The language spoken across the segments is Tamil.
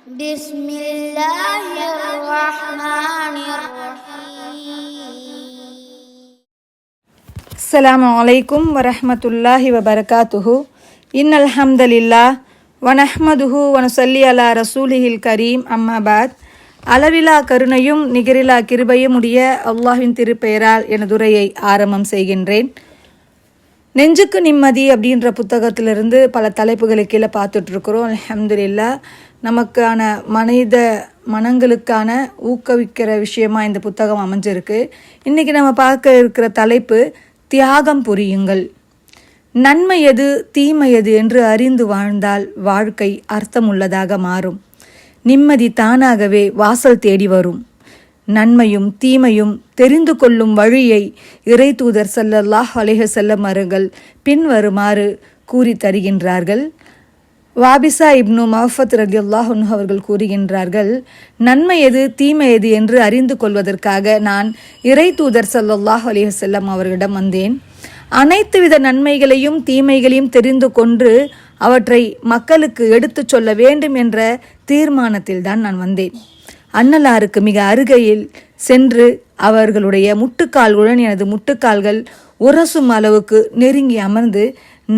بسم الله الرحمن الرحيم. السلام عليكم ورحمة الله وبركاته. إن الحمد لله ونحمده ونصلي على رسوله الكريم. أما بعد. அளவிலா கருணையும் நிகரிலா கிருபையும் உடைய அல்லாஹ்வின் திருப்பெயரால் எனதுரையை ஆரம்பம் செய்கின்றேன். நெஞ்சுக்கு நிம்மதி அப்படின்ற புத்தகத்திலிருந்து பல தலைப்புகளை கீழே பார்த்துட்ருக்குறோம். அல்ஹம்துலில்லாஹ், நமக்கான மனித மனங்களுக்கான ஊக்குவிக்கிற விஷயமா இந்த புத்தகம் அமைஞ்சிருக்கு. இன்றைக்கி நம்ம பார்க்க இருக்கிற தலைப்பு தியாகம் புரியுங்கள். நன்மை எது தீமை எது என்று அறிந்து வாழ்ந்தால் வாழ்க்கை அர்த்தமுள்ளதாக மாறும். நிம்மதி தானாகவே வாசல் தேடி வரும். நன்மையும் தீமையும் தெரிந்து கொள்ளும் வழியை இறை தூதர் ஸல்லல்லாஹு அலைஹி வஸல்லம் அவர்கள் பின்வருமாறு கூறி தருகின்றார்கள். வாபிசா இப்னு மஃபத் ரலியல்லாஹு அன்ஹு அவர்கள் கூறுகின்றார்கள், நன்மை எது தீமை எது என்று அறிந்து கொள்வதற்காக நான் இறை தூதர் ஸல்லல்லாஹு அலைஹி வஸல்லம் அவர்களிடம் வந்தேன். அனைத்து வித நன்மைகளையும் தீமைகளையும் தெரிந்து கொண்டு அவற்றை மக்களுக்கு எடுத்துச் சொல்ல வேண்டும் என்ற தீர்மானத்தில் தான் நான் வந்தேன். அன்னலாருக்கு மிக அருகையில் சென்று அவர்களுடைய முட்டுக்கால்களுடன் எனது முட்டுக்கால்கள் உரசும் அளவுக்கு நெருங்கி அமர்ந்து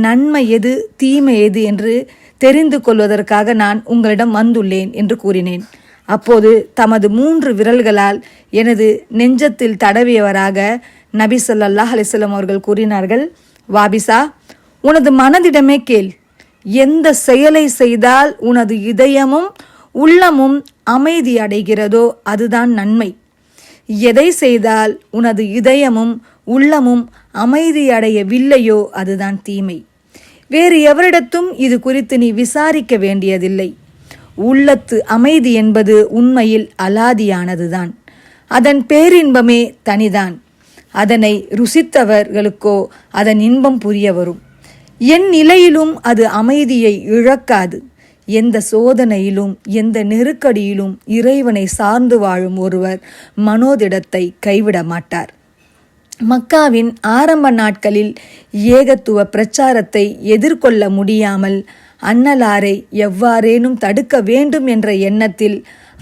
நன்மை எது தீமை எது என்று தெரிந்து கொள்வதற்காக நான் உங்களிடம் வந்துள்ளேன் என்று கூறினேன். அப்போது தமது 3 விரல்களால் எனது நெஞ்சத்தில் தடவியவராக நபி ஸல்லல்லாஹு அலைஹி வஸல்லம் அவர்கள் கூறினார்கள், வாபிசா, உனது மனதிடமே கேள். எந்த செயலை செய்தால் உனது இதயமும் உள்ளமும் அமைதி அடைகிறதோ அதுதான் நன்மை. எதை செய்தால் உனது இதயமும் உள்ளமும் அமைதி அடையவில்லையோ அதுதான் தீமை. வேறு எவரிடத்தும் இது குறித்து நீ விசாரிக்க வேண்டியதில்லை. உள்ளத்து அமைதி என்பது உண்மையில் அலாதியானதுதான். அதன் பேரின்பமே தனிதான். அதனை ருசித்தவர்களுக்கோ அதன் இன்பம் புரிய வரும். என் நிலையிலும் அது அமைதியை இழக்காது. எந்த சோதனையிலும் எந்த நெருக்கடியிலும் இறைவனை சார்ந்து வாழும் ஒருவர் மனோதிடத்தை கைவிட மாட்டார். மக்காவின் ஆரம்ப நாட்களில் ஏகத்துவ பிரச்சாரத்தை எதிர்கொள்ள முடியாமல் அன்னலாரை எவ்வாறேனும் தடுக்க வேண்டும் என்ற எண்ணத்தில்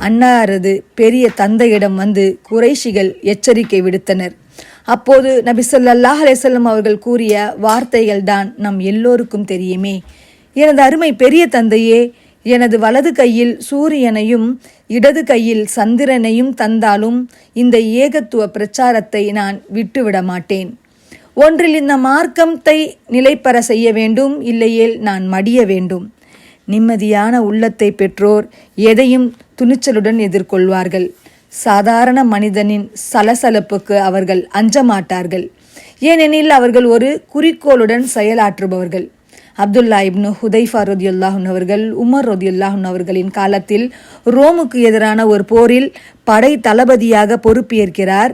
அன்னாரது பெரிய தந்தையிடம் வந்து குறைஷிகள் எச்சரிக்கை விடுத்தனர். அப்போது நபி ஸல்லல்லாஹு அலைஹி வஸல்லம் அவர்கள் கூறிய வார்த்தைகள் தான் நம் எல்லோருக்கும் தெரியுமே. எனது அருமை பெரிய தந்தையே, எனது வலது கையில் சூரியனையும் இடது கையில் சந்திரனையும் தந்தாலும் இந்த ஏகத்துவ பிரச்சாரத்தை நான் விட்டுவிட மாட்டேன். ஒன்றில் இந்த மார்க்கத்தை நிலைப்பெற செய்ய வேண்டும், இல்லையேல் நான் மடிய வேண்டும். நிம்மதியான உள்ளத்தை பெற்றோர் எதையும் துணிச்சலுடன் எதிர்கொள்வார்கள். சாதாரண மனிதனின் சலசலப்புக்கு அவர்கள் அஞ்ச மாட்டார்கள். ஏனெனில் அவர்கள் ஒரு குறிக்கோளுடன் செயலாற்றுபவர்கள். அப்துல்லா இப்னு ஹுதைஃபா ரலியல்லாஹு அன்ஹு அவர்கள் உமர் ரலியல்லாஹு அன்ஹு அவர்களின் காலத்தில் ரோமுக்கு எதிரான ஒரு போரில் படை தளபதியாக பொறுப்பேற்கிறார்.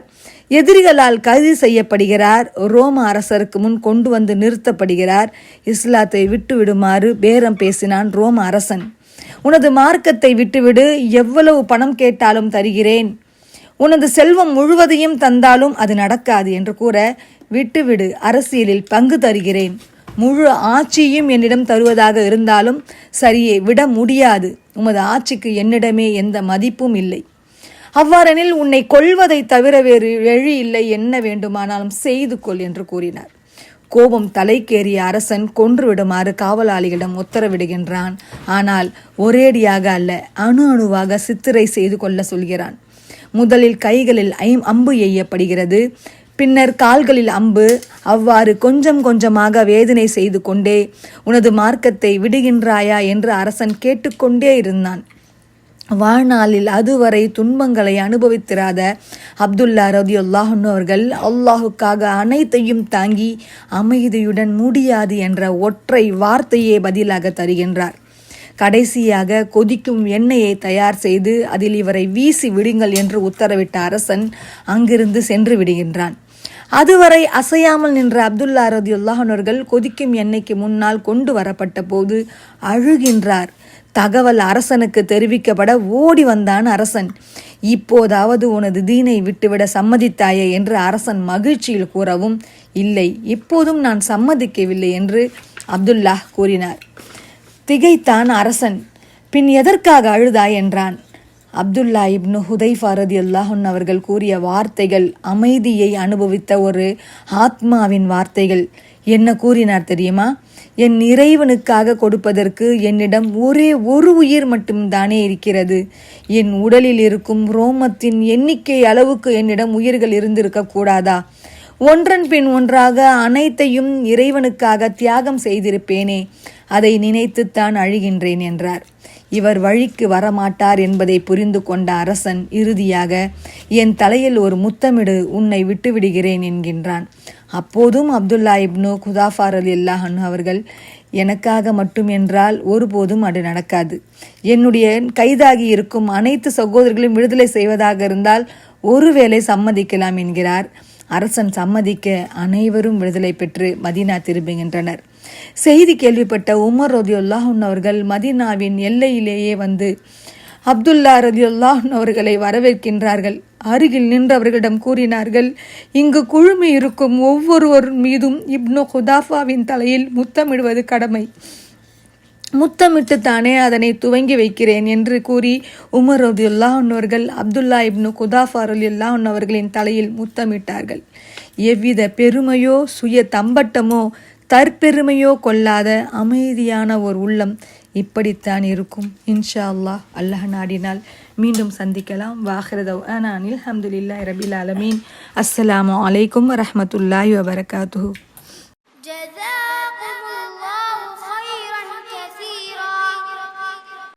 எதிரிகளால் கைது செய்யப்படுகிறார். ரோம அரசருக்கு முன் கொண்டு வந்து நிறுத்தப்படுகிறார். இஸ்லாத்தை விட்டு விடுமாறு பேரம் பேசினான் ரோம அரசன். உனது மார்க்கத்தை விட்டுவிடு, எவ்வளவு பணம் கேட்டாலும் தருகிறேன், உனது செல்வம் முழுவதையும் தந்தாலும் அது நடக்காது என்று கூற, விட்டுவிடு, அரசியலில் பங்கு தருகிறேன், முழு ஆட்சியும் என்னிடம் தருவதாக இருந்தாலும் சரியே, விட முடியாது, உமது ஆட்சிக்கு என்னிடமே எந்த மதிப்பும் இல்லை. அவ்வாறெனில் உன்னை கொல்வதை தவிர வேறு வழி இல்லை, என்ன வேண்டுமானாலும் செய்து கொள் என்று கூறினார். கோபம் தலைக்கேறிய அரசன் கொன்றுவிடுமாறு காவலாளிகளிடம் உத்தரவிடுகின்றான். ஆனால் ஒரேடியாக அல்ல, அணு அணுவாக சித்திரை செய்து கொள்ள சொல்கிறான். முதலில் கைகளில் அம்பு எய்யப்படுகிறது, பின்னர் கால்களில் அம்பு. அவ்வாறு கொஞ்சம் கொஞ்சமாக வேதனை செய்து கொண்டே உனது மார்க்கத்தை விடுகின்றாயா என்று அரசன் கேட்டுக்கொண்டே இருந்தான். வாழ்நாளில் அதுவரை துன்பங்களை அனுபவித்திராத அப்துல்லா ரலியல்லாஹு அன்ஹு அவர்கள் அல்லாஹுக்காக அனைத்தையும் தாங்கி அமைதியுடன் முடியாது என்ற ஒற்றை வார்த்தையே பதிலாக தருகின்றார். கடைசியாக கொதிக்கும் எண்ணெயை தயார் செய்து அதில் இவரை வீசி விடுங்கள் என்று உத்தரவிட்ட அரசன் அங்கிருந்து சென்று விடுகின்றான். அதுவரை அசையாமல் நின்ற அப்துல்லா ரலியல்லாஹு அன்ஹு அவர்கள் கொதிக்கும் எண்ணெய்க்கு முன்னால் கொண்டு வரப்பட்ட போது அழுகின்றார். தகவல் அரசனுக்கு தெரிவிக்கப்பட ஓடி வந்தான் அரசன். இப்போதாவது உனது தீனை விட்டுவிட சம்மதித்தாயே என்று அரசன் மகிழ்ச்சியில் கூறவும், இல்லை, இப்போதும் நான் சம்மதிக்கவில்லை என்று அப்துல்லா கூறினார். திகைத்தான் அரசன். பின் எதற்காக அழுதாய் என்றான். அப்துல்லா இப்னு ஹுதைஃபா ரலியல்லாஹு அன்ஹு அவர்கள் கூறிய வார்த்தைகள் அமைதியை அனுபவித்த ஒரு ஆத்மாவின் வார்த்தைகள். என்ன கூறினார் தெரியுமா? என் இறைவனுக்காக கொடுப்பதற்கு என்னிடம் ஒரே ஒரு உயிர் மட்டும்தானே இருக்கிறது. என் உடலில் இருக்கும் ரோமத்தின் எண்ணிக்கை அளவுக்கு என்னிடம் உயிர்கள் இருந்திருக்க கூடாதா? ஒன்றன் பின் ஒன்றாக அனைத்தையும் இறைவனுக்காக தியாகம் செய்திருப்பேனே, அதை நினைத்துத்தான் அழுகின்றேன் என்றார். இவர் வழிக்கு வரமாட்டார் என்பதை புரிந்து கொண்ட அரசன் இறுதியாக, என் தலையில் ஒரு முத்தமிடு, உன்னை விட்டுவிடுகிறேன் என்கின்றான். அப்போதும் அப்துல்லா இப்னு ஹுதாஃபா ரலியல்லாஹு அன்ஹு அவர்கள், எனக்காக மட்டும் என்றால் ஒருபோதும் அது நடக்காது. என்னுடைய கைதாகி இருக்கும் அனைத்து சகோதரர்களையும் விடுதலை செய்வதாக இருந்தால் ஒருவேளை சம்மதிக்கலாம் என்கிறார். அரசன் சம்மதிக்க அனைவரும் விடுதலை பெற்று மதீனா திரும்புகின்றனர். செய்தி கேள்விப்பட்ட உமர் ரலியல்லாஹு அன்ஹு அவர்கள் மதீனாவின் எல்லையிலேயே வந்து அப்துல்லா ரலியல்லாஹு அன்ஹு அவர்களை வரவேற்கின்றார்கள். அருகில் நின்றவர்களிடம் கூறினார்கள், இங்கு குழுமி இருக்கும் ஒவ்வொருவர் மீதும் இப்னு ஹுதாஃபாவின் தலையில் முத்தமிடுவது கடமை. முத்தமிட்டுத்தானே அதனை துவங்கி வைக்கிறேன் என்று கூறி உமர் ரலியல்லாஹு அன்ஹு அவர்கள் அப்துல்லா இப்னு ஹுதாஃபா ரலியல்லாஹு அன்ஹு அவர்களின் தலையில் முத்தமிட்டார்கள். எவ்வித பெருமையோ சுய தம்பட்டமோ தற்பெருமையோ கொள்ளாத அமைதியான ஒரு உள்ளம் இப்படித்தான் இருக்கும். இன்ஷா அல்லாஹ், அல்லாஹ் நாடினால் மீண்டும் சந்திக்கலாம். வாஹிர தவ்ஆனா அனில் ஹம்துலில்லாஹி ரபில் ஆலமீன். அஸ்ஸலாமு அலைக்கும் வரஹ்மத்துல்லாஹி வபரகாத்துஹு.